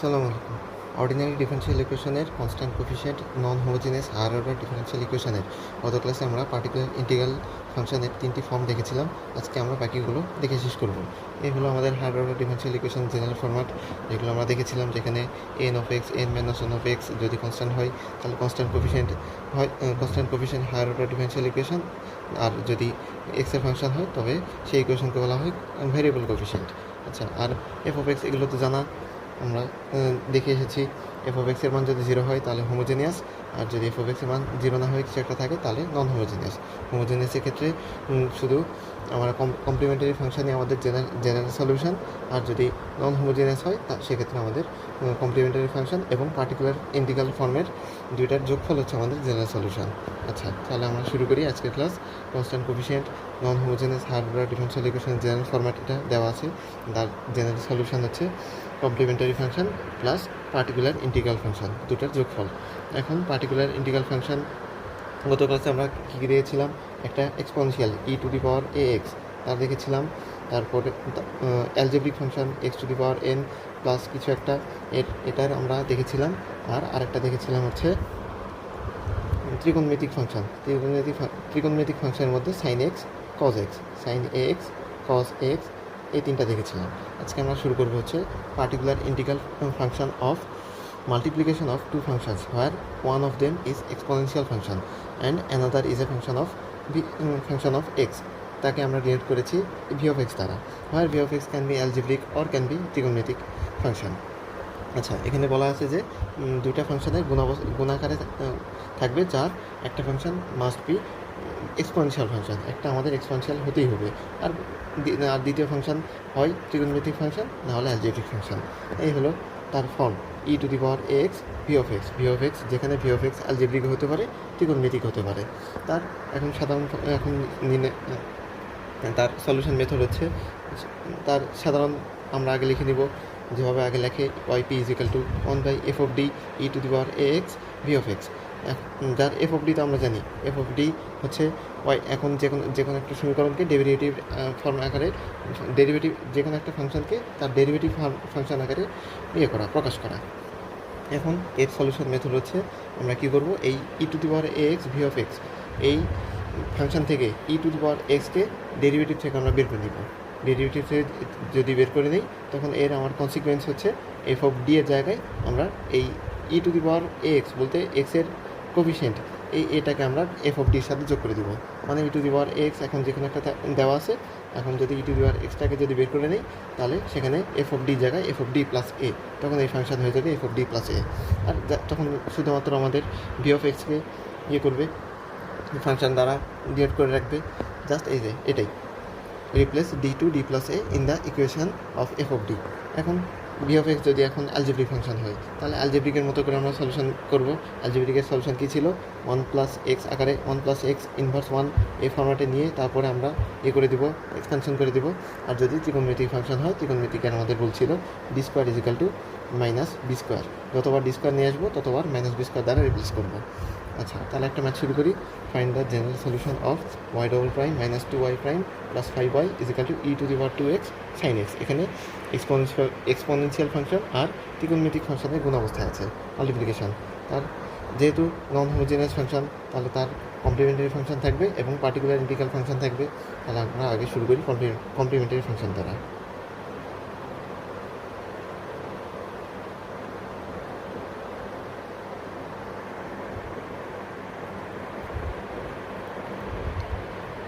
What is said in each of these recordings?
আসসালামু আলাইকুম। Ordinary differential ইকুয়েশনের constant coefficient non homogeneous higher order differential ইকুয়েশনের গত ক্লাসে আমরা পার্টিকুলার ইন্টিগ্রাল ফাংশনের 3টি ফর্ম দেখেছিলাম। আজকে আমরা বাকিগুলো দেখে শেষ করব। এই হলো আমাদের higher order differential equation general format, যেগুলো আমরা দেখেছিলাম, যেখানে n of x n minus one of x যদি কনস্ট্যান্ট হয় তাহলে constant coefficient higher order differential equation, আর যদি এক্সের ফাংশন হয় তবে সেই ইকুয়েশনকে বলা হয় ভেরিয়েবল কোফিশিয়েন্ট। আচ্ছা, আর এফ অফ এক্স এগুলো তো জানা, আমরা দেখে এসেছি। এফ অফ এক্সের মান যদি 0 হয় তাহলে হোমোজেনিয়াস, আর যদি এফ অফ এক্সের মান 0 না হয়ে কিছু একটা থাকে তাহলে নন হোমোজেনিয়াস। হোমোজেনিয়াসের ক্ষেত্রে শুধু আমরা কমপ্লিমেন্টারি ফাংশনই আমাদের জেনারেল সলিউশন, আর যদি নন হোমোজেনিয়াস হয় সেক্ষেত্রে আমাদের কমপ্লিমেন্টারি ফাংশন এবং পার্টিকুলার ইন্টিগ্রাল ফর্মের দুইটার যোগফল হচ্ছে আমাদের জেনারেল সলিউশন। আচ্ছা, তাহলে আমরা শুরু করি আজকের class. Constant coefficient non homogeneous higher order differential ইকুয়েশনের জেনারেল ফরম্যাট এটা দেওয়া আছে। তার জেনারেল সলিউশন হচ্ছে complementary function plus particular integral function, দুটার যোগফল। এখন পার্টিকুলার ইন্টিগ্রাল ফাংশন গত ক্লাসে আমরা কী দিয়েছিলাম, একটা exponential E to the power a x তার দেখেছিলাম। তারপরে algebraic function x to the power N plus কিছু একটা এটার আমরা দেখেছিলাম। আর আরেকটা দেখেছিলাম হচ্ছে ত্রিকোণমিতিক ফাংশন। ত্রিকোণমিতিক ফাংশনের মধ্যে sine x cos x, sine a x cos x, এই তিনটা দেখেছিলাম। আজকে আমরা শুরু করবো হচ্ছে particular integral function of multiplication of two functions where one of them is exponential function and another is a function of x, তাকে আমরা ডিনোট করেছি v of x দ্বারা, where v of x can be algebraic or can be trigonometric function। আচ্ছা, এখানে বলা আছে যে দুইটা ফাংশনের গুণাকারে থাকবে, যার একটা function must be exponential function, একটা আমাদের এক্সপোনেনশিয়াল হতেই হবে, আর দ্বিতীয় ফাংশন হয় ট্রিগোনোমেট্রিক ফাংশন, না হলে অ্যালজেব্রিক ফাংশন। এই হলো তার form, E to the power a x v of x, যেখানে ভি অফ এক্স অ্যালজেব্রিক হতে পারে, ত্রিকোণমিতিক হতে পারে। তার তার সলিউশন মেথড হচ্ছে, তার সাধারণ আমরা আগে লিখে নিব যেভাবে আগে লেখে, y p equal to 1/f of d e to the power a x v of x, যার এফ অফ ডি তো আমরা জানি। এফ অফ ডি হচ্ছে ওয়াই, এখন যে কোনো একটা সমীকরণকে ডেরিভেটিভ ফর্ম আকারে, ডেরিভেটিভ যে কোনো একটা ফাংশনকে তার ডেরিভেটিভ ফাংশন আকারে প্রকাশ করা। এখন এর সলিউশন মেথড হচ্ছে, আমরা কী করব, এই e to the power a x v of x এই ফাংশন থেকে ই টু দি পাওয়ার এক্সকে ডেরিভেটিভ থেকে আমরা বের করে নিব। ডেরিভেটিভ থেকে যদি বের করে নিই তখন এর আমার কনসিকুয়েন্স হচ্ছে এফ অফ ডি এর জায়গায় আমরা এই e to the power a x বলতে এক্সের কোফিশিয়েন্ট এটাকে আমরা এফ অফ ডির সাথে যোগ করে দিব। মানে ই টু দি পাওয়ার এক্স এখন যে কোনো একটা দেওয়া আছে, এখন যদি ই টু দি পাওয়ার এক্সটাকে যদি বের করে নিই তাহলে সেখানে এফ অফ ডি জায়গায় এফ অফ ডি প্লাস এ, তখন এই ফাংশন হয়ে যাবে এফ অফ ডি প্লাস এ। আর তখন শুধুমাত্র আমাদের ভি অফ এক্সকে করবে, ফাংশন দ্বারা ডিনোট করে রাখবে, জাস্ট এই যে এটাই, replace d to d plus a in the equation of f of d. এখন ভি অফ এক্স যদি এখন অ্যালজেব্রিক ফাংশন হয় তাহলে অ্যালজেব্রিকের মতো করে আমরা সলিউশন করব। অ্যালজেব্রিকের সলিউশন কী ছিল, 1+x আকারে 1+x ইনভার্স 1 এই ফর্ম্যাটে নিয়ে তারপরে আমরা করে দিব, এক্সপেনশন করে দিব। আর যদি ত্রিকোণমিতিক ফাংশন হয়, ত্রিকোণমিতিকের আমাদের বলছিল d square equal to minus b square, যতবার ডি স্কোয়ার নিয়ে আসবো ততবার মাইনাস বি স্কোয়ার দ্বারা রিপ্লেস করবো। আচ্ছা, তাহলে একটা ম্যাথ শুরু করি। Find the general solution of y double prime minus 2y prime plus 5y equal to e to the power 2x sine x. এখানে এক্সপোনেনশিয়াল ফাংশন আর ত্রিকোণমিতিক ফাংশনের গুণ অবস্থায় আছে, মাল্টিপ্লিকেশন। তার যেহেতু নন হোমোজেনিয়াস ফাংশন তাহলে তার কমপ্লিমেন্টারি ফাংশন থাকবে এবং পার্টিকুলার ইন্টিগ্রাল ফাংশন থাকবে। তাহলে আমরা আগে শুরু করি কমপ্লিমেন্টারি ফাংশন দ্বারা।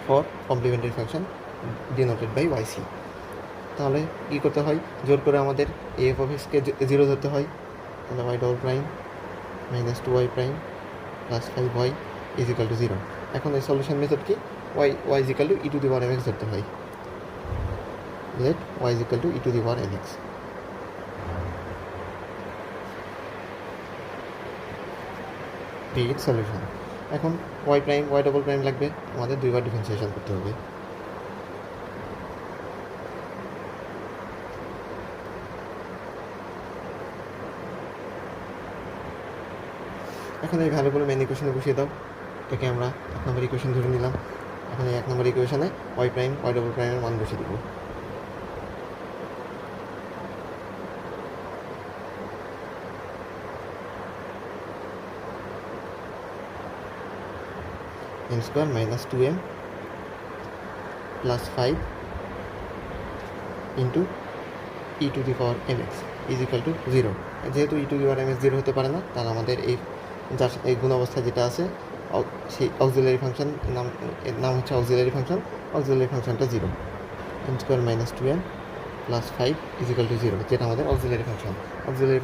For complementary function denoted by y c. তাহলে কী করতে হয়, জোর করে আমাদের এফ অফ এক্সকে 0 ধরতে হয়। তাহলে y double prime minus 2y prime plus 5y equal to 0। এখন এই সলিউশন মেথড কি, y equal to e to the power m x ধরতে হয়। Let y equal to e to the power m x. Solution, এখন y double prime লাগবে, আমাদের দুইবার differentiation করতে হবে। এখন এই ভ্যালুগুলো মেন ইকুয়েশনে বসিয়ে দাও। এটাকে আমরা 1 নম্বর ইকুয়েশন ধরে নিলাম। এখন এই 1 নম্বর ইকুয়েশনে ওয়াই ডবল প্রাইমের মান বসিয়ে দেবো। N square minus 2m plus 5 into e to the power mx is equal two 0। যেহেতু ই টু দি পাওয়ার mx 0 হতে পারে না, তাহলে আমাদের এই গুণ অবস্থা যেটা আছে সেই অক্সিলারি ফাংশন নাম হচ্ছে অক্সিলারি ফাংশনটা 0। N square minus 2m plus 5 is equal two 0, যেটা আমাদের অক্সিলারি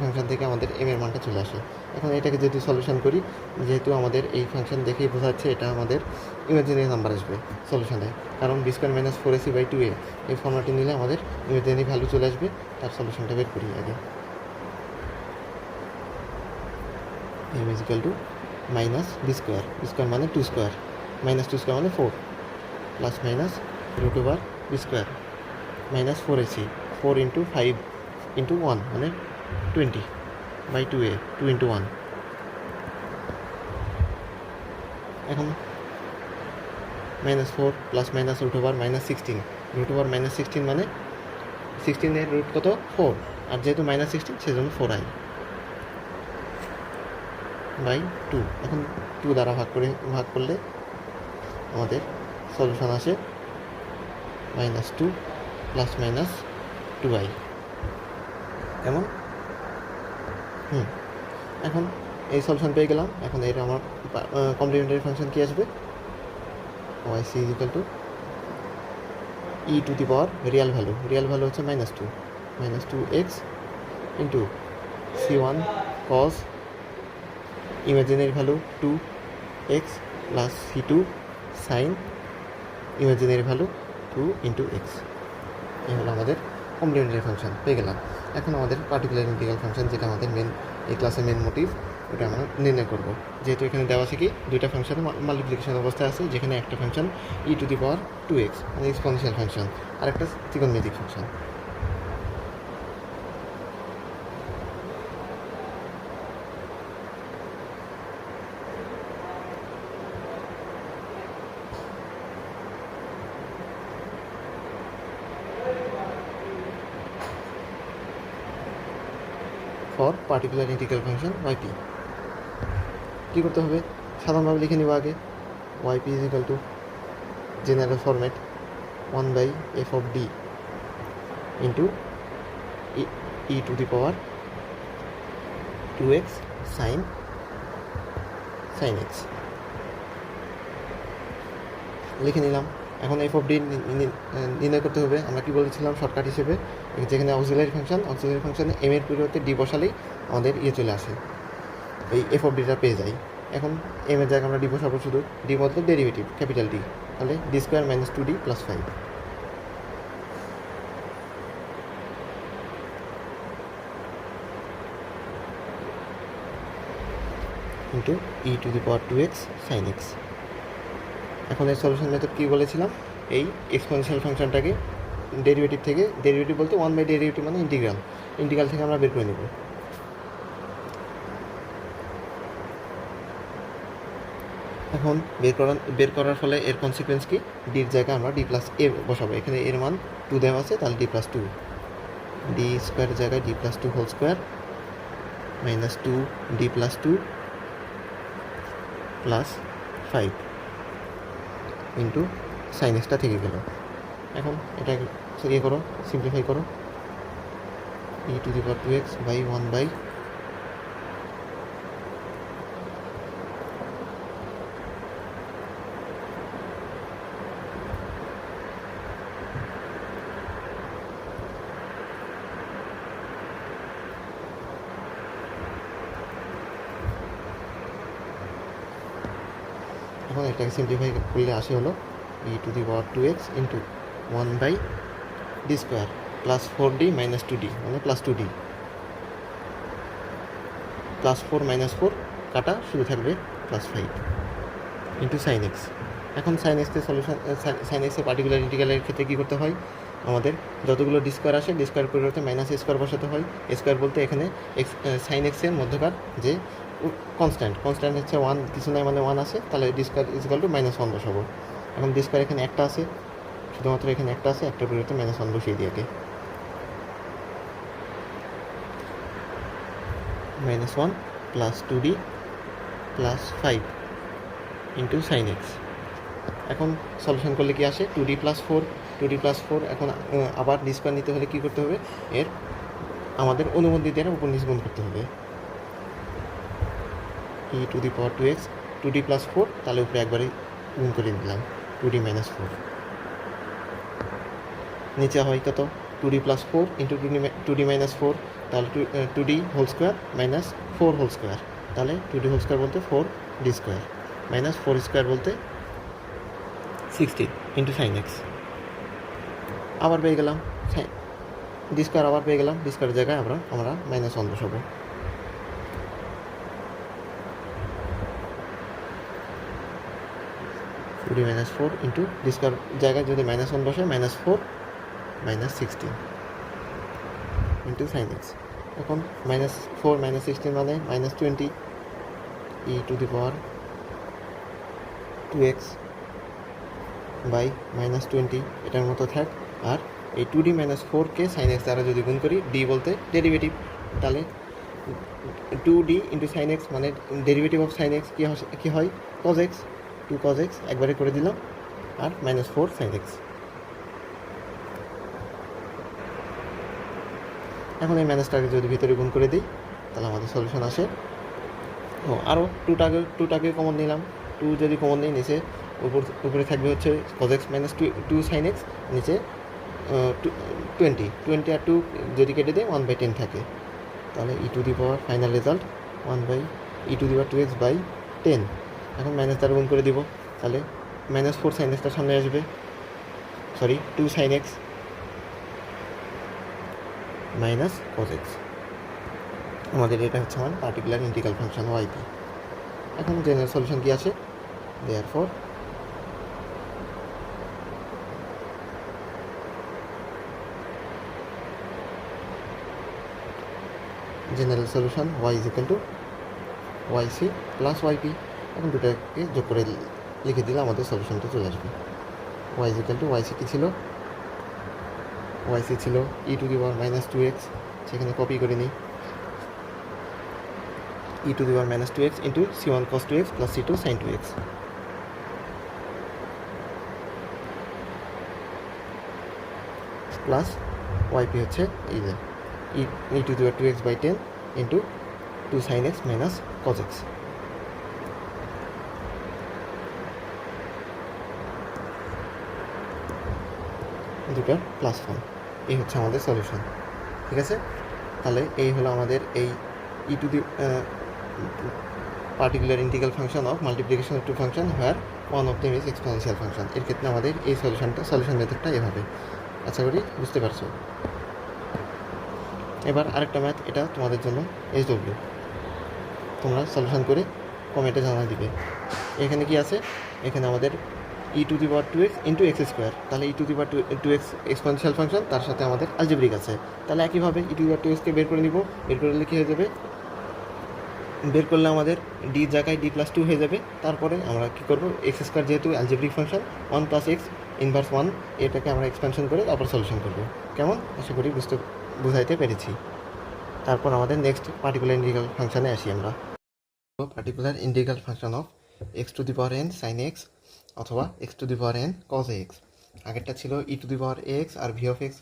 ফাংশন থেকে আমাদের m এর মানটা চলে আসে। এখন এটাকে যেহেতু সলিউশন করি, যেহেতু আমাদের এই ফাংশন দেখেই বোঝা যাচ্ছে এটা আমাদের ইমাজিনারি নাম্বার আসবে সলিউশনে, কারণ বি স্কোয়ার মাইনাস 4ac/2a এই ফর্মুলাটি নিলে আমাদের ইমাজিনারি ভ্যালু চলে আসবে। তার সলিউশনটা বের করি আগে। m is equal to minus b square মানে 2 স্কোয়ার, মাইনাস 2 স্কোয়ার মানে 4, plus minus root over b square minus 4ac, 4 into 5 into 1 মানে 20/2a, 2 ইন্টু 1। এখন minus 4 plus minus root over minus 16 মানে 16 এর রুট কত 4, আর যেহেতু মাইনাস 16 সেজন্য 4i/2। এখন 2 দ্বারা ভাগ করলে আমাদের সলিউশন আসে মাইনাস 2 প্লাস মাইনাস 2i। কেমন? এখন এই সলিউশন পেয়ে গেলাম। এখন এটা আমার কমপ্লিমেন্টারি ফাংশন কি আসবে? yc is equal to e to the power real value হচ্ছে minus 2x into c1 cos imaginary value 2x plus c2 sine imaginary value 2 into x. এই হলো আমাদের কমপ্লিমেন্টারি ফাংশন পেয়ে গেলাম। এখন আমাদের পার্টিকুলার ইন্টিগ্রাল ফাংশন, যেটা আমাদের এই ক্লাসের মেন মোটিভ, ওটা আমরা নির্ণয় করব। যেহেতু এখানে দেওয়া আছে কি দুইটা ফাংশনের মাল্টিপ্লিকেশন অবস্থায় আছে, যেখানে একটা function E to the power 2x মানে এক্সপোনেনশিয়াল ফাংশন, আর একটা ত্রিকোণমিতিক function. For particular integral function yp কী করতে হবে? সাধারণভাবে লিখে নিব আগে। yp is equal to general format 1/f of d into e to the power 2x sine x লিখে নিলাম। এখন এফ অফ ডি নির্ণয় করতে হবে। আমরা কি বলেছিলাম শর্টকাট হিসেবে, যেখানে অক্সিলারি ফাংশনে এম এর পরিবর্তে ডি বসালেই আমাদের চলে আসে, এই এফ অফ ডিটা পেয়ে যাই। এখন এম এর জায়গায় আমরা ডি বসাবো, শুধু ডি মতলব ডেরিভেটিভ ক্যাপিটাল ডি, তাহলে D square minus 2d plus 5 into e to the power 2x sine x। এখন এর সলিউশন মেথড কী বলেছিলাম? এই এক্সপোনেনশিয়াল ফাংশনটাকে ডেরিভেটিভ বলতে 1/ডেরিভেটিভ মানে ইন্টিগ্রাল থেকে আমরা বের করে নেব। এখন বের করার ফলে এর কনসিকুয়েন্স কি? ডির জায়গায় আমরা ডি প্লাস এ বসাবো। এখানে এর মান 2 দেওয়া আছে, তাহলে ডি প্লাস 2, ডি স্কোয়ারের জায়গায় D plus 2 whole square minus 2d plus 2 plus 5 into sine এক্সটা থেকে গেল। এখন এটা করো, সিম্পলিফাই করো, ই to the power 2x by 1/, এখন এটাকে সিম্পলিফাই করলে আসে হলো e to the power 2x into 1/d square plus 4d minus 2d মানে প্লাস 2d, প্লাস 4 মাইনাস 4 কাটা শুধু থাকবে প্লাস 5 ইন্টু সাইন এক্স। এখন সাইন এক্সের সলিউশন, সাইন এক্সের পার্টিকুলার ইন্টিগ্রালের ক্ষেত্রে কী করতে হয়? আমাদের যতগুলো ডি স্কোয়ার আসে, ডি স্কোয়ার পরিবর্তে মাইনাস এ স্কোয়ার বসাতে হয়। স্কোয়ার বলতে এখানে সাইন এক্সের মধ্যকার যে কনস্ট্যান্ট হচ্ছে 1, কিছু নাই মানে 1 আছে, তাহলে D square is equal two -1 বসাবো। এখন ডি স্কোয়ার এখানে একটা আছে, শুধুমাত্র এখানে একটা আছে, একটার পরিবর্তে -1 বসিয়ে দিয়ে -1 plus 2d plus 5 into sine x এখন সলিউশন করলে কি আসে 2d+4 এখন আবার ডি স্কোয়ার নিতে হলে কী করতে হবে, এর আমাদের অনুবন্ধী দ্বারা উপর নিচ গুণ করতে হবে, e⁴ 2d+4 তাহলে উপরে একবারে গুণ করে দিলাম 2d-4, নিচে হয় কত 2d+4 ইন্টু 2d-4, তাহলে 2d² মাইনাস 4² তাহলে 2d² বলতে 4d² মাইনাস 4² বলতে 16 ইন্টু সাইন এক্স। আবার পেয়ে গেলাম ডি স্কোয়ার, আবার পেয়ে গেলাম ডি স্কোয়ারের জায়গায় আমরা -1 বসাবো। 2d-4 ইন্টু ডি স্কোয়ার জায়গায় যদি -1 বসে -4 -16 ইন্টু সাইন এক্স। এখন -4 -16 মানে -20 e⁴ 2x বাই -20 এটার মতো থাক। আর এই 2d-4কে সাইন এক্স দ্বারা যদি গুণ করি, ডি বলতে ডেরিভেটিভ, তাহলে 2d ইন্টু সাইন এক্স মানে ডেরিভেটিভ অফ সাইন এক্স কী হয় cos x, 2 cos x একবারে করে দিলাম, আর -4 সাইন এক্স। এখন এই ম্যানেজটাকে যদি ভিতরে গুণ করে দিই তাহলে আমাদের সলিউশন আসে। আরও টুটাকে কমন নিলাম, 2 যদি কমন নিই নিচে উপরে থাকবে হচ্ছে cos x minus 2 sine x, নিচে 20 আর 2 যদি কেটে দেয় 1/10 থাকে, তাহলে ফাইনাল রেজাল্ট 1/e⁴2x/10। এখন মাইনাস দ্বারা গুণ করে দিব, তাহলে -4 সাইন এক্সটার সামনে আসবে, 2 sine x minus cos x। আমাদের এটা হচ্ছে আমার পার্টিকুলার ইন্টিগ্রাল ফাংশন yp। এখন জেনারেল সলিউশন কি আছে, therefore general solution y = yc plus yp। এখন দুটাকে যোগ করে লিখে দিলে আমাদের সলিউশনটা চলে আসবে। y = yc কি ছিল, yc ছিল e⁻²x, সেখানে কপি করে নিই, e⁻²x into c1 cos 2x plus c2 sin 2x plus yp হচ্ছে এই যে e⁴2x/10 into 2 sin x minus cos x। দুটার প্লাস ফর্ম, এই হচ্ছে আমাদের সলিউশন। ঠিক আছে, তাহলে এই হলো আমাদের এই particular integral function of multiplication of two function where one of them is exponential function. এর ক্ষেত্রে আমাদের এই সলিউশন মেথডটা এভাবে। আশা করি বুঝতে পারছো। এবার আরেকটা ম্যাথ, এটা তোমাদের জন্য SW, তোমরা সলিউশন করে কমেন্টে জানা দিবে। এখানে কি আছে, এখানে আমাদের e⁴2x ইন্টু x², তাহলে e⁴2x এক্সপোনেনশিয়াল ফাংশন, তার সাথে আমাদের অ্যালজেব্রিক আছে। তাহলে একইভাবে e⁴2xকে বের করে নিব, বের করলে কী হয়ে যাবে, বের করলে আমাদের ডি জায়গায় d+2 হয়ে যাবে। তারপরে আমরা কী করব, x² যেহেতু অ্যালজেব্রিক ফাংশন 1 + x ইনভার্স 1, এটাকে আমরা এক্সপেনশন করে তারপর সলিউশন করব। কেমন, আশা করি বুঝাইতে পেরেছি। তারপর আমাদের নেক্সট পার্টিকুলার ইন্টিগ্রাল ফাংশানে আসি আমরা। Particular integral function of x⁴n sin x অথবা x⁴n cos x। আগেরটা ছিল e⁴x আর v(x)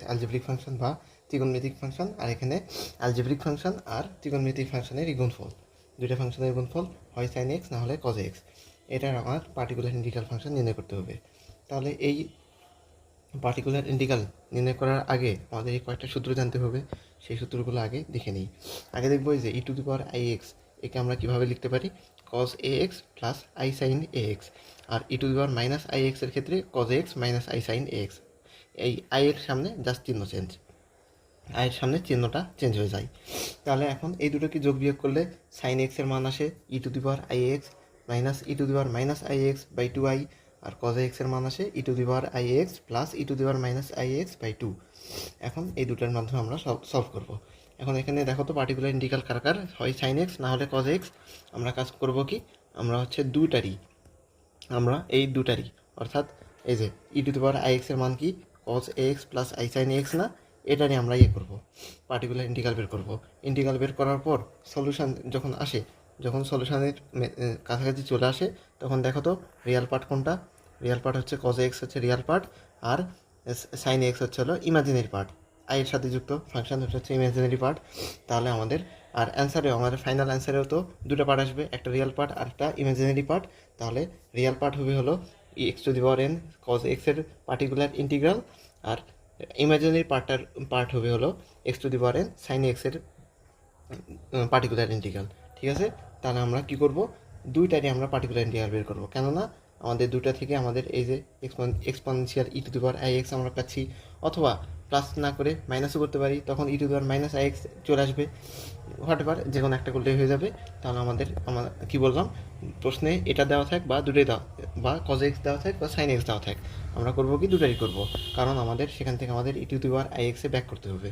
অ্যালজেব্রিক ফাংশন বা ত্রিকোণমিতিক ফাংশন, আর এখানে অ্যালজেব্রিক ফাংশন আর ত্রিকোণমিতিক ফাংশনের গুণফল, দুইটা ফাংশনের গুণফল হয় sin x না হলে cos x। এটার আমার পার্টিকুলার ইন্টিগ্রাল ফাংশন নির্ণয় করতে হবে। তাহলে এই পার্টিকুলার ইন্টিগ্রাল নির্ণয় করার আগে আমাদের এই কয়েকটা সূত্র জানতে হবে, সেই সূত্রগুলো আগে দেখে নিই। আগে দেখব যে e⁻ix, একে আমরা কীভাবে লিখতে পারি, cos ax plus i sin ax, আর e⁻−ix এর ক্ষেত্রে cos ax minus i sin ax। এই i এর সামনে জাস্ট চিহ্ন চেঞ্জ, i এর সামনে চিহ্নটা চেঞ্জ হয়ে যায়। তাহলে এখন এই দুটোকে যোগ বিয়োগ করলে sin x এর মান আসে e⁻ix মাইনাস e⁻−ix/2i, আর cos x এর মান আসে e⁻ix প্লাস e⁻−ix/2। এখন এই দুটোর মাধ্যমে আমরা সলভ করব। এখন এখানে দেখো তো পার্টিকুলার ইন্টিগ্রাল কার, হয় sin x না হলে cos x। আমরা কাজ করব কি, আমরা হচ্ছে এই দুটারই অর্থাৎ এই যে e⁻ix এর মান কি, cos ax plus i sin ax না, এটারই আমরা করব, পার্টিকুলার ইন্টিগ্রাল বের করব। ইন্টিগ্রাল বের করার পর সলিউশন যখন আসে, যখন সলিউশনের কাছাকাছি চলে আসে, তখন দেখো তো রিয়াল পার্ট কোনটা, রিয়াল পার্ট হচ্ছে কজ এক্স হচ্ছে রিয়াল পার্ট, আর সাইন এক্স হচ্ছে হলো ইমাজিনারি পার্ট। আই এর সাথে যুক্ত ফাংশন হচ্ছে ইমাজিনারি পার্ট। তাহলে আমাদের আর অ্যান্সারেও আমাদের ফাইনাল অ্যান্সারেও তো দুটো পার্ট আসবে, একটা রিয়াল পার্ট আর একটা ইমাজিনারি পার্ট। তাহলে রিয়াল পার্ট হবে হলো x to the power n cos এক্সের পার্টিকুলার ইন্টিগ্রাল, আর ইমাজিনারি পার্ট হবে হলো x to the power n sine এক্সের পার্টিকুলার ইন্টিগ্রাল। ঠিক আছে, তাহলে আমরা কি করব, দুইটারই আমরা পার্টিকুলার ইন্টিগ্রাল বের করবো, কেননা আমাদের দুটা থেকে আমাদের এই যে exponential E to the power i x আমরা পাচ্ছি, অথবা প্লাস না করে মাইনাসও করতে পারি, তখন e to the power minus i x চলে আসবে, হোয়াট এভার যে কোনো একটা করলেই হয়ে যাবে। তাহলে আমার কী বললাম, প্রশ্নে এটা দেওয়া থাক বা দুটোই দেওয়া, বা কজ এক্স দেওয়া থাক বা সাইন এক্স দেওয়া থাক, আমরা করবো কি দুটাই করবো, কারণ আমাদের সেখান থেকে আমাদের e to the power i এক্সে ব্যাক করতে হবে।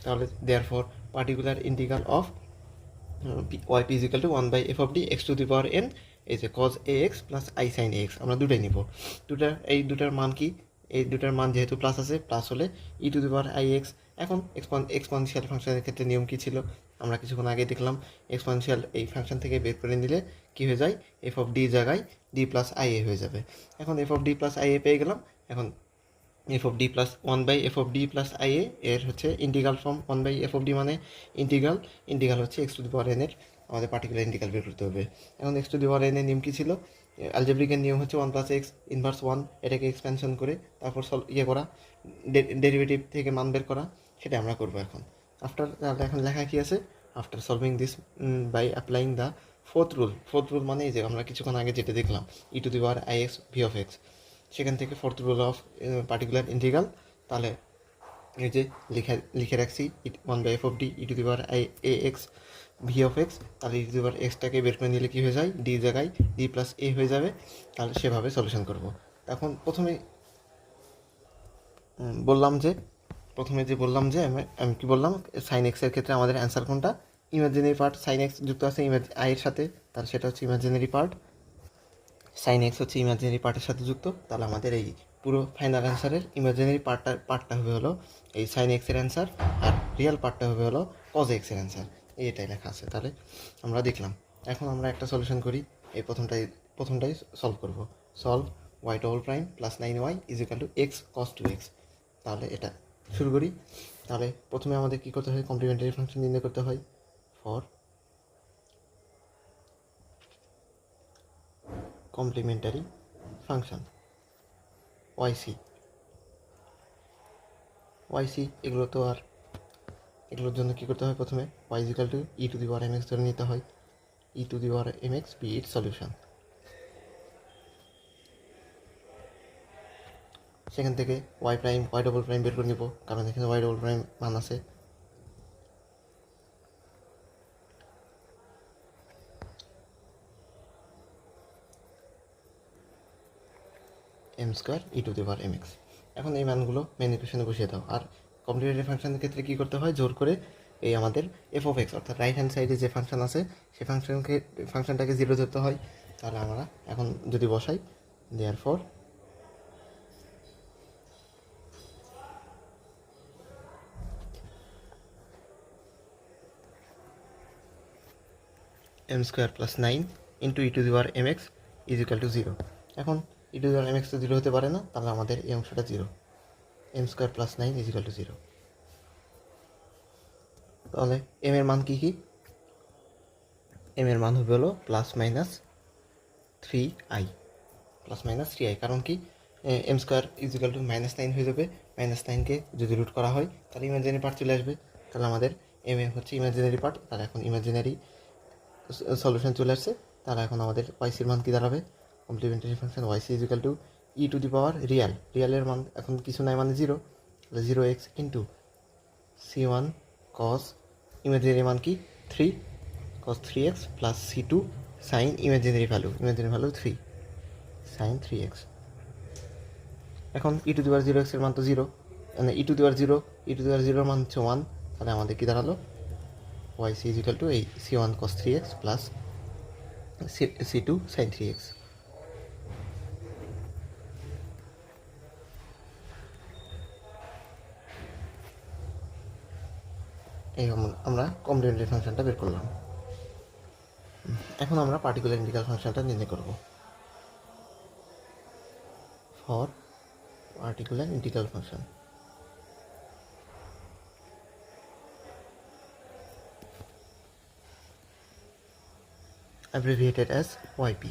তাহলে therefore particular integral of yp is equal to 1 by f of d x to the power n এই যে cos ax plus i sin ax, আমরা দুটাই নিব। এই দুটার মান কি, এই দুটার মান যেহেতু প্লাস আছে, প্লাস হলে e to the power i x. এখন এক্সপোনেনশিয়াল ফাংশনের ক্ষেত্রে নিয়ম কী ছিল, আমরা কিছুক্ষণ আগে দেখলাম, এক্সপোনেনশিয়াল এই ফাংশন থেকে বের করে নিলে কী হয়ে যায়, এফ অফ ডি জায়গায় ডি প্লাস আই এ হয়ে যাবে। এখন f of D plus i a পেয়ে গেলাম। এখন f of D plus 1 by f of D plus i a এর হচ্ছে integral form, 1 by f of D মানে ইন্টিগ্রাল হচ্ছে x to the power n এর আমাদের পার্টিকুলার ইন্টিগ্রাল বের করতে হবে। এখন x to the power n এর নিয়ম কী ছিল, অ্যালজেব্রিকের নিয়ম হচ্ছে 1 প্লাস এক্স ইনভার্স 1, এটাকে এক্সপেনশন করে তারপর করা, ডেরিভেটিভ থেকে মান বের করা, সেটা আমরা করবো এখন। এখন লেখা কী আছে, after solving this by applying the fourth rule মানে এই যে আমরা কিছুক্ষণ আগে যেটা দেখলাম, e to the power i x v of x, সেখান থেকে fourth rule of particular integral. তাহলে এই যে লিখে রাখছি 1 by f of d e to the power i a x v of x, তাহলে ই টু দি পাওয়ার এক্সটাকে বের করে নিলে কী হয়ে যায়, ডি জায়গায় ডি প্লাস এ হয়ে যাবে। তাহলে সেভাবে সলিউশন করব। এখন প্রথমে বললাম যে আমি কি বললাম, সাইন এক্সের ক্ষেত্রে আমাদের অ্যান্সার কোনটা, ইমাজিনারি পার্ট সাইন এক্স যুক্ত আছে আইয়ের সাথে, তাহলে সেটা হচ্ছে ইমাজিনারি পার্ট, সাইন এক্স হচ্ছে ইমাজিনারি পার্টের সাথে যুক্ত। তাহলে আমাদের এই পুরো ফাইনাল অ্যান্সারের ইমাজিনারি পার্টটা হবে হলো এই সাইন এক্সের অ্যান্সার, আর রিয়েল পার্টটা হবে হলো কজ এক্সের অ্যান্সার, এটাই লেখা আছে। তাহলে আমরা দেখলাম, এখন আমরা একটা সলিউশন করি, এই প্রথমটাই সলভ করব। Solve y double prime plus 9y is equal to x cos two x. তাহলে এটা শুরু করি। তাহলে প্রথমে আমাদের কী করতে হয়, কমপ্লিমেন্টারি ফাংশন নির্ণয় করতে হয়। ফর কমপ্লিমেন্টারি ফাংশন ওয়াইসি এগুলো তো, আর এগুলোর জন্য কী করতে হয়, প্রথমে y is equal to e to the power m x ধরে নিতে হয়, e to the power m x be it solution. সেখান থেকে ওয়াই ডবল প্রাইম বের করে নিব, কারণ এখানে ওয়াই ডবল প্রাইম মান আছে। M square e to the power m x. এখন এই মানগুলো মেন ইকুয়েশনে বসিয়ে দাও। আর কমপ্লিমেন্টারি ফাংশনের ক্ষেত্রে কী করতে হয়, জোর করে এই আমাদের এফ অফ এক্স অর্থাৎ রাইট হ্যান্ড সাইডে যে ফাংশন আছে সেই ফাংশনটাকে জিরো ধরতে হয়। তাহলে আমরা এখন যদি বসাই, therefore m square plus 9 into e to the power m x is equal to 0। এখন e to the power m x তো 0 হতে পারে না, তাহলে আমাদের এই অংশটা 0, m square plus 9 is equal to 0। তাহলে এম এর মান কী এম এর মান হবে হলো প্লাস মাইনাস 3i, কারণ কি, m square is equal to -9 হয়ে যাবে, -9কে যদি রুট করা হয় তাহলে ইমাজিনারি পার্ট চলে আসবে। তাহলে আমাদের এম এ হচ্ছে ইমাজিনারি পার্ট, তাহলে এখন ইমাজিনারি সলিউশন চলে আসছে। তাহলে এখন আমাদের ওয়াইসির মান কী দাঁড়াবে, complementary function y c is equal to e to the power রিয়ালের মান এখন কিছু নাই মানে 0, তাহলে 0x into c1 cos imaginary মান কি 3 cos 3x plus c2 sine imaginary value 3 sine 3x। এখন e to the power 0x এর মান তো 0, মানে ই টু দি পাওয়ার 0 মান হচ্ছে 1, তাহলে আমাদের কী দাঁড়ালো, y c is equal to এই c1 cos 3x plus c2 sign 3x। এই আমরা কমপ্লিমেন্টারি ফাংশনটা বের করলাম। এখন আমরা পার্টিকুলার ইন্টিগ্রাল ফাংশনটা নির্ণয় করব। For particular integral function, abbreviated as YP।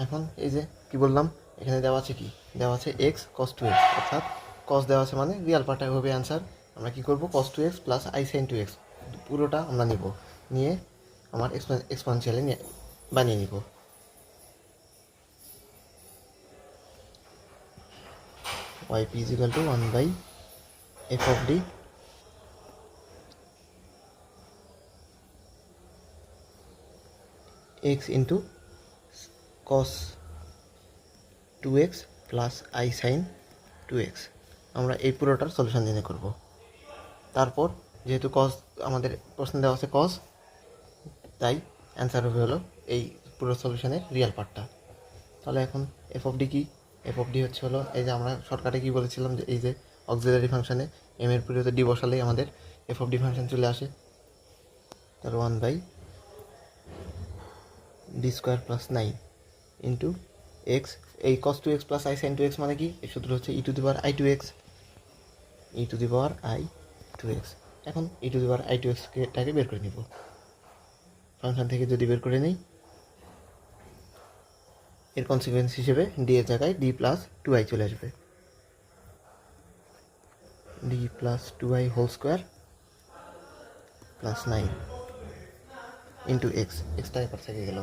এখন এই যে কি বললাম, এখানে দেওয়া আছে কি, দেওয়া আছে এক্স কস টু এক্স, অর্থাৎ কস দেওয়া আছে মানে রিয়াল পার্টটা হবে অ্যান্সার। আমরা কি করব, cos two x plus i sine two x পুরোটা আমরা নিব, নিয়ে আমার এক্সপোনেনশিয়ালে বানিয়ে নিব। YP is equal to 1 by f of d x into cos 2x plus i sign 2x। আমরা এই পুরোটার সলিউশন নিয়ে করব। তারপর যেহেতু কস আমাদের প্রশ্নে দেওয়া আছে কস, তাই অ্যান্সার হবে হলো এই পুরো সলিউশনের রিয়াল পার্টটা। তাহলে এখন এফ অফ ডি কী, এফ অফ ডি হচ্ছে হলো এই যে আমরা শর্টকাটে কী বলেছিলাম যে এই যে অক্সিলারি ফাংশানে এম এর পরিবর্তে ডি বসালেই আমাদের এফ অফ ডি ফাংশন চলে আসে। তার 1 by D square plus 9 into x, এই cos two x plus i sine two x মানে কি, এই সূত্র হচ্ছে e to the power i two x, e to the power i two x. এখন e to the power i two এক্সটাকে বের করে নিব ফাংশন থেকে। যদি বের করে নিই, এর কনসিকুয়েন্স হিসেবে ডি এর জায়গায় ডি প্লাস টু আই চলে আসবে, D plus two i whole square plus 9 into x, এক্সটা এবার থেকে গেল।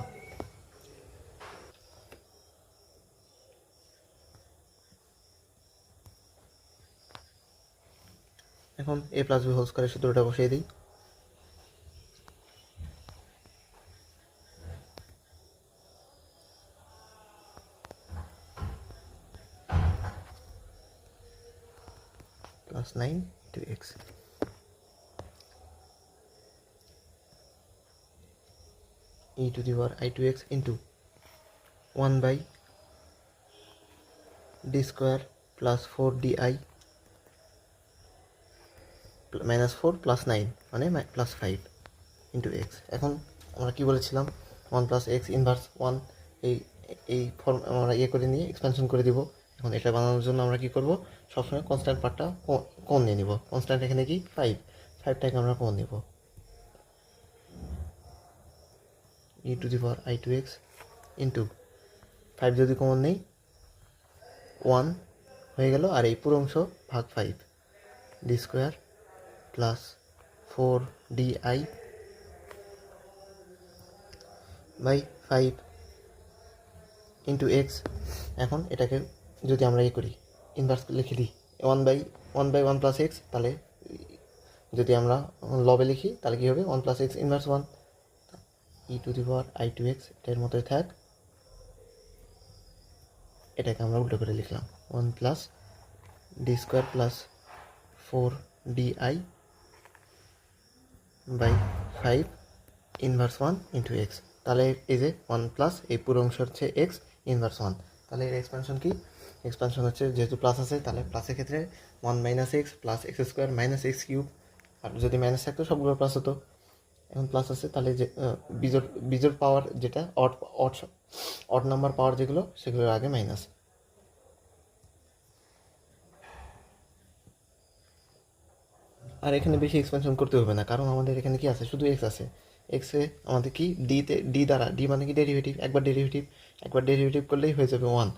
এখন এ প্লাস বি হোল স্কোয়ারের সূত্রটা বসিয়ে দিই, plus 9 into x. E to the power i two x into 1 by D square plus 4 D i minus 4 plus 9 মানে প্লাস 5 ইন্টু এক্স। এখন আমরা কী বলেছিলাম, 1 প্লাস এক্স ইনভার্স 1, এই এই ফর্ম আমরা করে নিয়ে এক্সপেনশন করে দিব। এখন এটা বানানোর জন্য আমরা কী করব, সবসময় কনস্ট্যান্ট পার্টটা কমন নিয়ে নিব। কনস্ট্যান্ট এখানে কি 5টাকে আমরা কমন নেব। E to the power i two x into 5 যদি কমন নেই 1 হয়ে গেল, আর এই পুরো অংশ ভাগ 5, D square plus 4 D i by 5 into x. এখন এটাকে যদি আমরা করি, ইনভার্স লিখে দিই 1 প্লাস এক্স, তাহলে যদি আমরা লবে লিখি তাহলে কী হবে, 1 plus x inverse 1, e to the power i two x এটার মতোই থাক। এটাকে আমরা উল্টো করে লিখলাম 1 plus D square plus 4 D i by 5 inverse 1 into x. তাহলে এই যে 1 প্লাস এই পুরো অংশ হচ্ছে এক্স ইনভার্স 1, তাহলে এর এক্সপানশন কি, এক্সপানশন হচ্ছে যেহেতু প্লাস আছে তাহলে প্লাসের ক্ষেত্রে 1 minus x plus x square minus x cube, আর যদি মাইনাস থাকতো সবগুলো প্লাস হতো। এখন প্লাস আছে, তাহলে যে বিজোড় পাওয়ার যেটা অড নাম্বার পাওয়ার যেগুলো সেগুলোর আগে মাইনাস। আর এখানে বেশি এক্সপেনশন করতে হবে না, কারণ আমাদের এখানে কি আছে, শুধু এক্স আছে। এক্সে আমাদের কি ডি দ্বারা, ডি মানে কি ডেরিভেটিভ, একবার ডেরিভেটিভ করলেই হয়ে যাবে 1,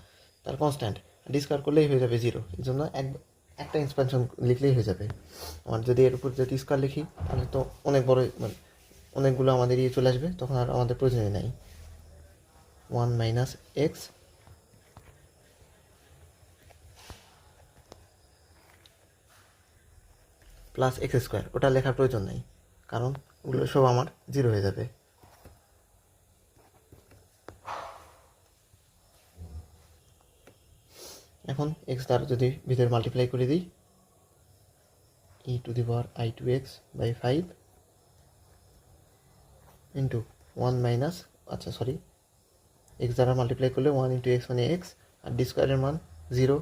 তার কনস্ট্যান্ট। ডি স্কোয়ার করলেই হয়ে যাবে 0, এর জন্য একটা এক্সপেনশন লিখলেই হয়ে যাবে। আমার যদি এর উপর যদি স্কোয়ার লিখি তাহলে তো অনেক বড়, মানে অনেকগুলো আমাদের চলে আসবে, তখন আর আমাদের প্রয়োজনই নাই। 1 minus x plus x square, ওটা লেখার প্রয়োজন নেই, কারণ ওগুলো সব আমার 0 হয়ে যাবে। এখন এক্স দ্বারা যদি ভিতরে মাল্টিপ্লাই করে দিই, e to the power i two x by 5 into 1 minus, আচ্ছা সরি, এক্স দ্বারা মাল্টিপ্লাই করলে 1 ইন্টু এক্স মানে এক্স, আর ডি স্কোয়ারের মান 0,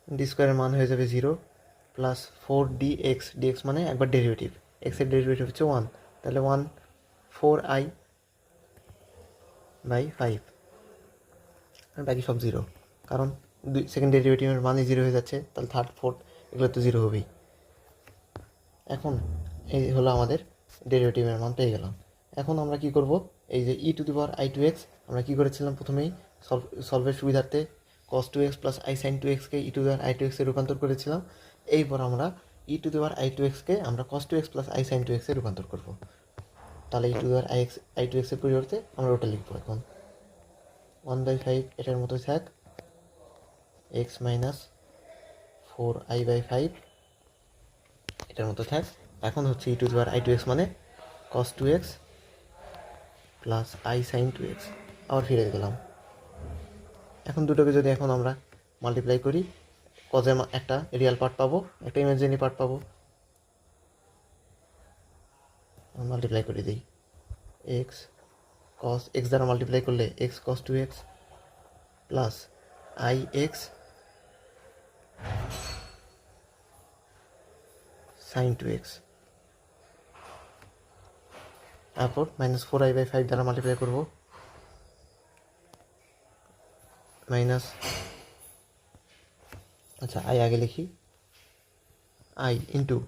ডি স্কোয়ারের মান হয়ে যাবে 0 প্লাস 4 ডিএক্স, ডিএক্স মানে একবার ডেরিভেটিভ, এক্সের ডেরিভেটিভ হচ্ছে 1, তাহলে 1 4i বাই 5 আর বাকি সব জিরো, কারণ সেকেন্ড ডেরিভেটিভের মানই জিরো হয়ে যাচ্ছে, তাহলে থার্ড ফোর্থ এগুলো তো জিরো হবেই। এখন এই হলো আমাদের ডেরিভেটিভের মান পেয়ে গেলাম। এখন আমরা কি করব, এই যে e⁻i2x আমরা কি করেছিলাম প্রথমেই সলভের সুবিধার্থে cos 2x plus i sin 2xকে e⁻i2x এ রূপান্তর করেছিলাম। এইবার আমরা e⁻i2x-কে আমরা cos 2x plus i sin 2x এ রূপান্তর করব। তাহলে e⁻i2x এর পরিবর্তে আমরা ওটা লিখবো এখন 1/5 এটার মতো থাক, x মাইনাস 4i/5 এটার মতো থাক। এখন হচ্ছে e⁻i2x মানে cos 2x plus i sin 2x, আবার ফিরে গেলাম। এখন দুটোকে যদি এখন আমরা মাল্টিপ্লাই করি, কজের একটা রিয়াল পার্ট পাবো, একটা ইমাজিনারি পার্ট পাবো। মাল্টিপ্লাই করে দিই, এক্স কস এক্স দ্বারা মাল্টিপ্লাই করলে x cos 2x plus i x sine 2x, তারপর -4i/5 দ্বারা মাল্টিপ্লাই করব, মাইনাস, আচ্ছা আই আগে লিখি, i into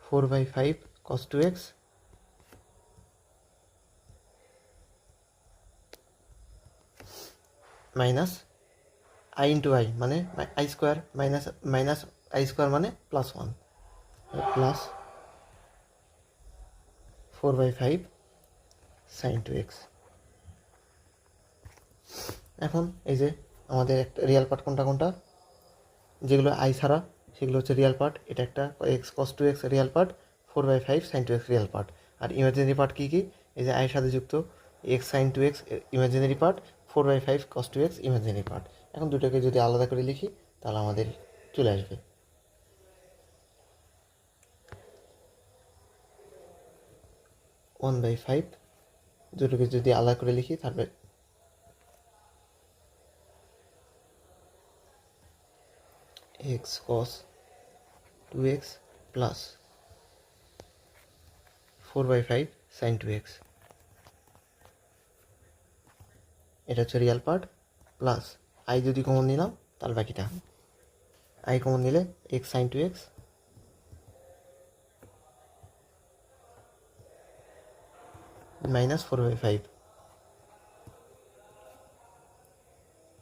4/5 cos 2x minus i into i মানে i square minus i square মানে +1 প্লাস 4/5 সাইন 2x। এখন এই যে আমাদের একটা রিয়াল পার্ট কোনটা কোনটা, যেগুলো আই ছাড়া সেগুলো হচ্ছে রিয়াল পার্ট, এটা একটা x cos 2x real part, 4/5 sine 2x real part. আর ইমাজিনারি পার্ট কী কী, এই যে আয়ের সাথে যুক্ত x sine 2x imaginary part, 4/5 cos 2x imaginary part. এখন দুটোকে যদি আলাদা করে লিখি তাহলে আমাদের চলে আসবে 1/5, দুটোকে যদি আলাদা করে লিখি তাহলে x cos 2x plus 4/5 sine 2x, এটা হচ্ছে রিয়াল পার্ট, প্লাস আই যদি কমন নিলাম তাহলে বাকিটা, আই কমন নিলে x sine 2x minus 4/5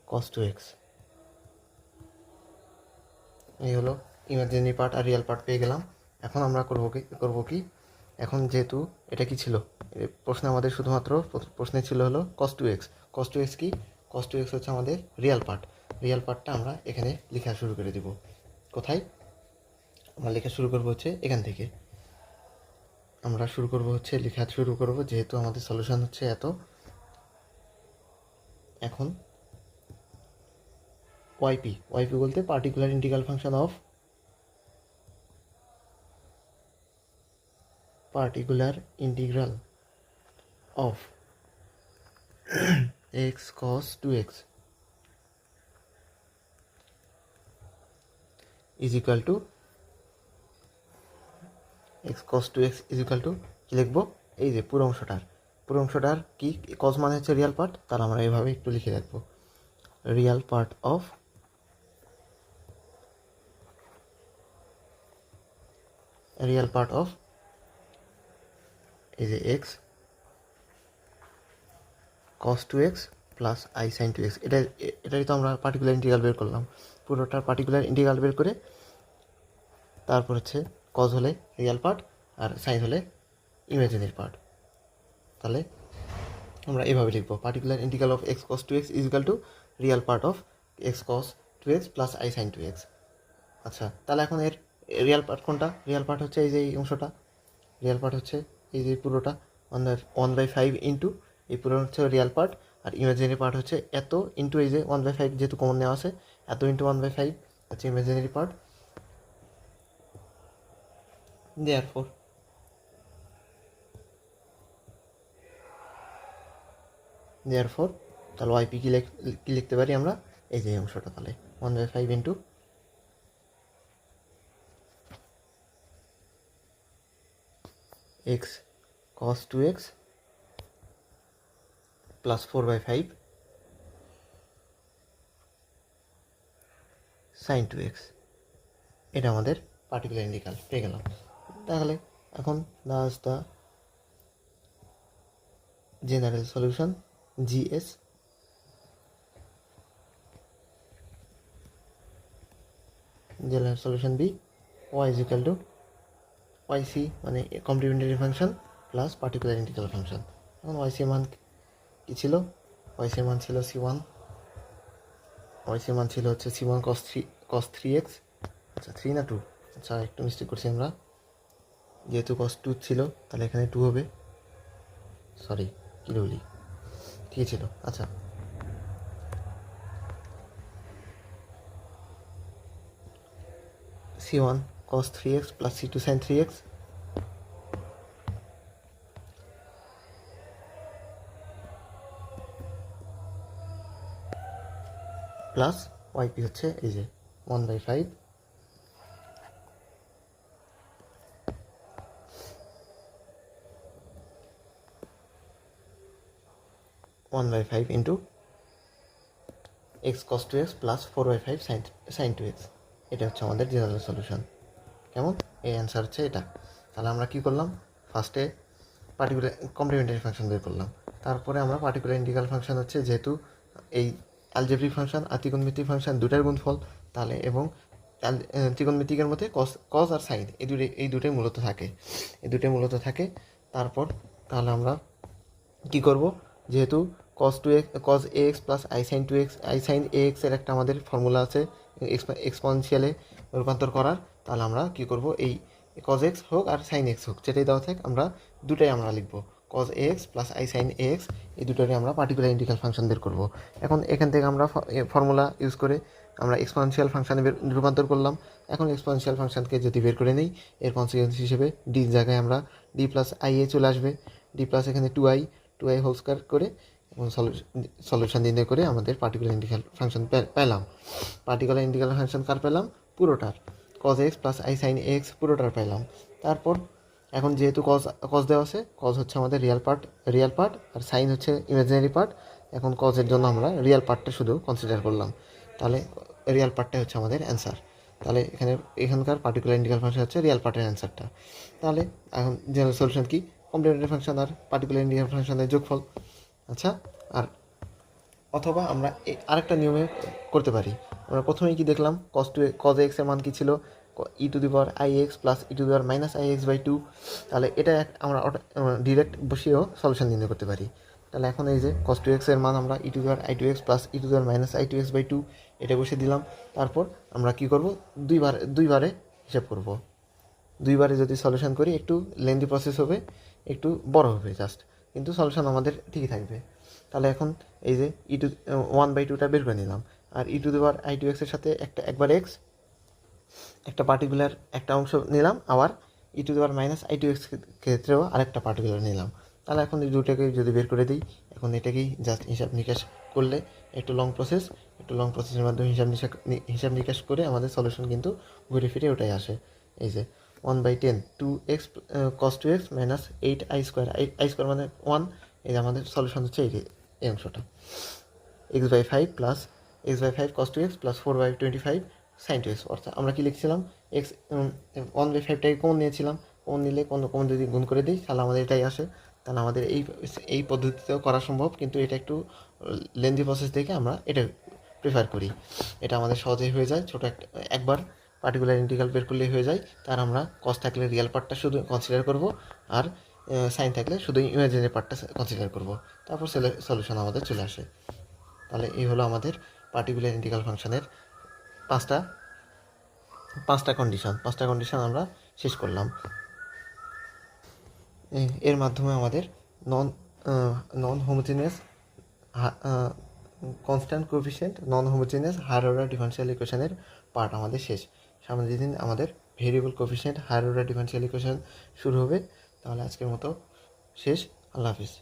cos 2x। এই হলো ইমাজিনারি পার্ট আর রিয়াল পার্ট পেয়ে গেলাম। এখন আমরা করবো কি, এখন যেহেতু এটা কি ছিল প্রশ্নে, আমাদের শুধুমাত্র প্রশ্নে ছিল হলো cos 2x। cos 2x কি, cos 2x হচ্ছে আমাদের রিয়াল পার্ট, রিয়াল পার্টটা আমরা এখানে লেখা শুরু করে দিব। কোথায় আমরা লেখা শুরু করবো, হচ্ছে এখান থেকে আমরা শুরু করব, হচ্ছে লেখা শুরু করব, যেহেতু আমাদের সলিউশন হচ্ছে এত। এখন ওয়াইপি বলতে particular integral function of x cos 2x is equal to x cos 2x is equal to কি লিখবো, এই যে পুরো অংশটার কি cos মানে হচ্ছে রিয়াল পার্ট, তাহলে আমরা এইভাবে একটু লিখে রাখবো, রিয়াল পার্ট অফ এই যে x cos 2x plus i sin 2x, এটাই তো আমরা পার্টিকুলার ইন্টিগ্রাল বের করলাম। পুরোটার পার্টিকুলার ইন্টিগ্রাল বের করে তারপর হচ্ছে cos হলে রিয়াল পার্ট আর সাইন হলে ইমাজিনারি পার্ট, তাহলে আমরা এভাবে লিখবো, particular integral of x cos 2x is equal two Real part of x cos 2x plus i sin 2x। আচ্ছা, তাহলে এখন এর রিয়াল পার্ট কোনটা, রিয়াল পার্ট হচ্ছে এই যে এই অংশটা, রিয়াল পার্ট হচ্ছে এই যে পুরোটা 1/5 ইন্টু এই পুরো হচ্ছে রিয়াল পার্ট, আর ইমাজিনারি পার্ট হচ্ছে এত ইন্টু এই যে 1/5 যেহেতু কমন নেওয়া আছে, এত ইন্টু 1/5 হচ্ছে ইমাজিনারি পার্ট। দেয়ারফর তাহলে ওয়াইপি কি লিখতে পারি আমরা, এই যে অংশটা, তাহলে 1/5 into x cos 2x plus 4/5 sine two x. এটা আমাদের পার্টিকুলার ইন্টিগ্রাল পেয়ে গেলাম। তাহলে এখন thus the general solution GS general solution be y is equal to y c মানে complementary function plus particular integral function. এখন ওয়াই সি মান কী ছিল? ওয়াই সি মান ছিল C1, ওয়াই সি মান ছিল হচ্ছে C1 cos 3x, আচ্ছা 3 না 2, আচ্ছা একটু মিস্টেক করছি আমরা, যেহেতু cos 2 ছিল তাহলে এখানে 2 হবে, সরি কী বলি, ঠিক ছিল। আচ্ছা C1 cos 3x plus C2 sin 3x plus YP হচ্ছে এই যে 1/5 1/5 into x cos 2x plus 4/5 sin 2x। এটা হচ্ছে আমাদের জেনারেল সলিউশন। কেমন? এই অ্যান্সার হচ্ছে এটা। তাহলে আমরা কী করলাম? ফার্স্টে পার্টিকুলার কমপ্লিমেন্টারি ফাংশন বের করলাম, তারপরে আমরা পার্টিকুলার ইন্টিগ্রাল ফাংশন হচ্ছে যেহেতু এই অ্যালজেব্রিক ফাংশন আর ত্রিকোণমিতিক ফাংশন দুটার গুণফল, তাহলে এবং ত্রিকোণমিতিকের মধ্যে কস আর সাইন এই দুটোই মূলত থাকে। তারপর তাহলে আমরা কী করব? যেহেতু cos ax plus i sin 2x i sin ax এর একটা আমাদের ফর্মুলা আছে এক্সপোনেনশিয়ালে রূপান্তর করার, তাহলে আমরা কী করব? এই cos x হোক আর sin x হোক যেটাই দেওয়া থাক আমরা দুটাই আমরা লিখব cos ax plus i sin ax, এই দুটোরই আমরা পার্টিকুলার ইন্টিগ্রাল ফাংশন বের করব। এখন এখান থেকে আমরা ফর্মুলা ইউজ করে আমরা এক্সপোনেনশিয়াল ফাংশনে রূপান্তর করলাম। এখন এক্সপোনেনশিয়াল ফাংশনকে যদি বের করে নিই, এর কনসিকুয়েন্স হিসেবে ডির জায়গায় আমরা ডি প্লাস আই এ চলে আসবে, ডি প্লাস এখানে 2i হোল স্কয়ার করে এবং সলিউশন নির্ণয় করে আমাদের পার্টিকুলার ইন্টিগ্রাল ফাংশন পেলাম। পার্টিকুলার ইন্টিগ্রাল ফাংশন কার পেলাম? পুরোটার, cos x plus i sin x পুরোটার পেলাম। তারপর এখন যেহেতু cos দেওয়া আছে, cos হচ্ছে আমাদের রিয়াল পার্ট আর সাইন হচ্ছে ইমাজিনারি পার্ট। এখন cos-এর জন্য আমরা রিয়াল পার্টটা শুধু কনসিডার করলাম, তাহলে রিয়াল পার্টটাই হচ্ছে আমাদের অ্যান্সার। তাহলে এখানকার পার্টিকুলার ইন্টিগ্রাল ফাংশন হচ্ছে রিয়াল পার্টের অ্যান্সারটা। তাহলে এখন জেনারেল সলিউশন কি? কমপ্লিমেন্টারি ফাংশন আর পার্টিকুলার ইন্টিগ্রাল ফাংশনের যোগফল। আচ্ছা, আর অথবা আমরা আরেকটা নিয়মে করতে পারি। আমরা প্রথমেই কি দেখলাম? cos x এর মান কী ছিল? e⁻ix plus e⁻−ix/2। তাহলে এটা আমরা ডিরেক্ট বসিয়েও সলিউশন নির্ণয় করতে পারি। তাহলে এখন এই যে cos 2x এর মান আমরা e⁻i2x প্লাস e⁻−i2x/2 এটা বসিয়ে দিলাম। তারপর আমরা কি করব? দুইবারে হিসাব করব। দুইবারে যদি সলিউশন করি একটু লেন্দি প্রসেস হবে, একটু বড় হবে জাস্ট, কিন্তু সলিউশন আমাদের ঠিকই থাকবে। তাহলে এখন এই যে 1/2টা বের করে নিলাম, আর e⁻i2x এর সাথে একবার x একটা পার্টিকুলার একটা অংশ নিলাম, আবার e⁻−i2x ক্ষেত্রেও আরেকটা পার্টিকুলার নিলাম। তাহলে এখন এই দুটোকে যদি বের করে দিই, এখন এটাকেই জাস্ট হিসাব নিকাশ করলে একটু লং প্রসেসের মাধ্যমে হিসাব নিকাশ করে আমাদের সলিউশন কিন্তু ঘুরে ফিরে ওটাই আসে। এই যে 1/10 2x cos 2x minus 8i², i² মানে 1, এই যে আমাদের সলিউশন হচ্ছে এই অংশটা, x/5 plus x/5 cos 2x plus 4/25 sin 2x। অর্থাৎ আমরা কি লিখছিলাম? x 1/5টাকে কমন নিয়েছিলাম, কমন নিলে কমন যদি গুণ করে দিই তাহলে আমাদের এটাই আসে। তাহলে আমাদের এই পদ্ধতিতেও করা সম্ভব, কিন্তু এটা একটু লেন্দি প্রসেস দেখে আমরা এটা প্রেফার করি। এটা আমাদের সহজেই হয়ে যায়, একবার পার্টিকুলার ইন্টিগ্রাল বের করলেই হয়ে যায়। তার আমরা cos থাকলে রিয়াল পার্টটা শুধু কনসিডার করব, আর সাইন থাকলে শুধু ইমাজিনারি পার্টটা কনসিডার করব, তারপর সলিউশন আমাদের চলে আসে। তাহলে এই হলো আমাদের পার্টিকুলার ইন্টিগ্রাল ফাংশনের পাঁচটা কন্ডিশন আমরা শেষ করলাম। এর মাধ্যমে আমাদের non homogeneous constant coefficient non homogeneous higher order differential ইকুয়েশনের পার্ট আমাদের শেষ। সামনে যেদিন আমাদের variable coefficient higher order differential equation শুরু হবে। তাহলে আজকের মতো শেষ। আল্লাহ হাফিজ।